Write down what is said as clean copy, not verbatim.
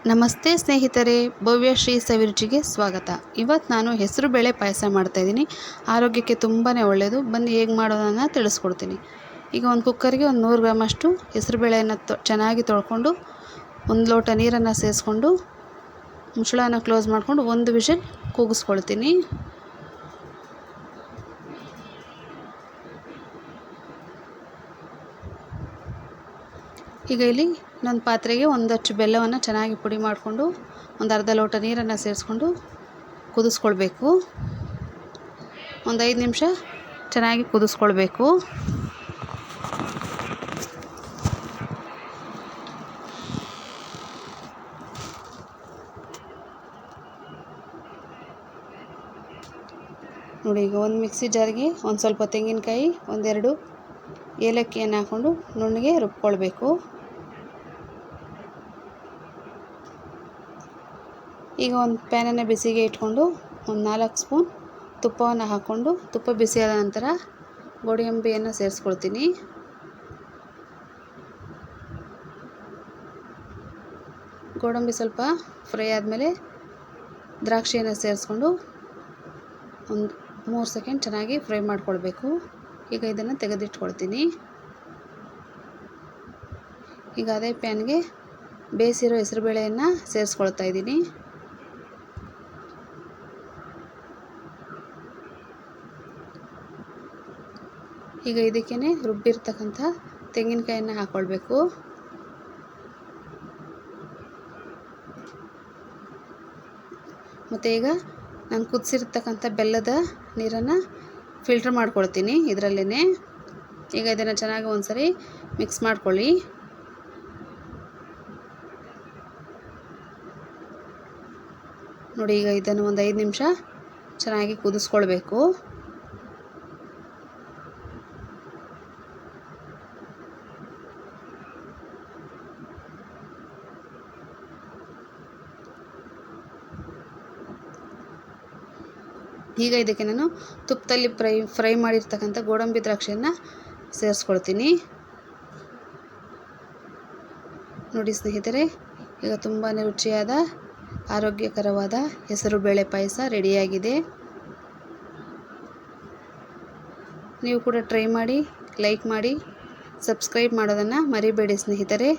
ನಮಸ್ತೆ ಸ್ನೇಹಿತರೆ, ಭವ್ಯ ಶ್ರೀ ಸವಿರುಚಿಗೆ ಸ್ವಾಗತ. ಇವತ್ತು ನಾನು ಹೆಸರು ಬೇಳೆ ಪಾಯಸ ಮಾಡ್ತಾಯಿದ್ದೀನಿ. ಆರೋಗ್ಯಕ್ಕೆ ತುಂಬಾ ಒಳ್ಳೆಯದು. ಬನ್ನಿ ಹೇಗೆ ಮಾಡೋದನ್ನು ತಿಳಿಸ್ಕೊಡ್ತೀನಿ. ಈಗ ಒಂದು ಕುಕ್ಕರ್ಗೆ ಒಂದು 100 ಗ್ರಾಮಷ್ಟು ಹೆಸರು ಬೇಳೆಯನ್ನು ಚೆನ್ನಾಗಿ ತೊಳ್ಕೊಂಡು 1 ಲೋಟ ನೀರನ್ನು ಸೇರಿಸ್ಕೊಂಡು ಮುಚ್ಚಳನ ಕ್ಲೋಸ್ ಮಾಡಿಕೊಂಡು 1 ವಿಷಲ್ ಕೂಗಿಸ್ಕೊಳ್ತೀನಿ. ಈಗ ಇಲ್ಲಿ ಇನ್ನೊಂದು ಪಾತ್ರೆಗೆ ಒಂದಷ್ಟು ಬೆಲ್ಲವನ್ನು ಚೆನ್ನಾಗಿ ಪುಡಿ ಮಾಡಿಕೊಂಡು ಒಂದು ಅರ್ಧ ಲೋಟ ನೀರನ್ನು ಸೇರಿಸ್ಕೊಂಡು ಕುದಿಸ್ಕೊಳ್ಬೇಕು. ಒಂದು 5 ನಿಮಿಷ ಚೆನ್ನಾಗಿ ಕುದಿಸ್ಕೊಳ್ಬೇಕು. ನೋಡಿ, ಈಗ ಒಂದು ಮಿಕ್ಸಿ ಜಾರ್ಗೆ ಒಂದು ಸ್ವಲ್ಪ ತೆಂಗಿನಕಾಯಿ, ಒಂದೆರಡು ಏಲಕ್ಕಿಯನ್ನು ಹಾಕ್ಕೊಂಡು ನುಣ್ಣಗೆ ರುಬ್ಕೊಳ್ಬೇಕು. ಈಗ ಒಂದು ಪ್ಯಾನನ್ನು ಬಿಸಿಗೆ ಇಟ್ಕೊಂಡು ಒಂದು 4 ಸ್ಪೂನ್ ತುಪ್ಪವನ್ನು ಹಾಕ್ಕೊಂಡು ತುಪ್ಪ ಬಿಸಿಯಾದ ನಂತರ ಗೋಡಂಬಿಯನ್ನು ಸೇರಿಸ್ಕೊಳ್ತೀನಿ. ಗೋಡಂಬಿ ಸ್ವಲ್ಪ ಫ್ರೈ ಆದಮೇಲೆ ದ್ರಾಕ್ಷಿಯನ್ನು ಸೇರಿಸ್ಕೊಂಡು ಒಂದು 3 ಸೆಕೆಂಡ್ ಚೆನ್ನಾಗಿ ಫ್ರೈ ಮಾಡ್ಕೊಳ್ಬೇಕು. ಈಗ ಇದನ್ನು ತೆಗೆದಿಟ್ಕೊಳ್ತೀನಿ. ಈಗ ಅದೇ ಪ್ಯಾನ್ಗೆ ಬೇಯಿಸಿರೋ ಹೆಸರುಬೇಳೆಯನ್ನು ಸೇರಿಸ್ಕೊಳ್ತಾ ಇದ್ದೀನಿ. ಈಗ ಇದಕ್ಕೇ ರುಬ್ಬಿರ್ತಕ್ಕಂಥ ತೆಂಗಿನಕಾಯನ್ನು ಹಾಕ್ಕೊಳ್ಬೇಕು. ಮತ್ತು ಈಗ ನಾನು ಕುದಿಸಿರ್ತಕ್ಕಂಥ ಬೆಲ್ಲದ ನೀರನ್ನು ಫಿಲ್ಟ್ರ್ ಮಾಡ್ಕೊಳ್ತೀನಿ ಇದರಲ್ಲೇ. ಈಗ ಇದನ್ನು ಚೆನ್ನಾಗಿ ಒಂದ್ಸರಿ ಮಿಕ್ಸ್ ಮಾಡ್ಕೊಳ್ಳಿ. ನೋಡಿ, ಈಗ ಇದನ್ನು ಒಂದು 5 ನಿಮಿಷ ಚೆನ್ನಾಗಿ ಕುದಿಸ್ಕೊಳ್ಬೇಕು. ಈಗ ಇದಕ್ಕೆ ನಾನು ತುಪ್ಪದಲ್ಲಿ ಫ್ರೈ ಮಾಡಿರ್ತಕ್ಕಂಥ ಗೋಡಂಬಿ ದ್ರಾಕ್ಷಿಯನ್ನು ಸೇರಿಸ್ಕೊಳ್ತೀನಿ. ನೋಡಿ ಸ್ನೇಹಿತರೆ, ಈಗ ತುಂಬಾ ರುಚಿಯಾದ ಆರೋಗ್ಯಕರವಾದ ಹೆಸರು ಬೇಳೆ ಪಾಯಸ ರೆಡಿಯಾಗಿದೆ. ನೀವು ಕೂಡ ಟ್ರೈ ಮಾಡಿ, ಲೈಕ್ ಮಾಡಿ, ಸಬ್ಸ್ಕ್ರೈಬ್ ಮಾಡೋದನ್ನು ಮರಿಬೇಡಿ ಸ್ನೇಹಿತರೆ.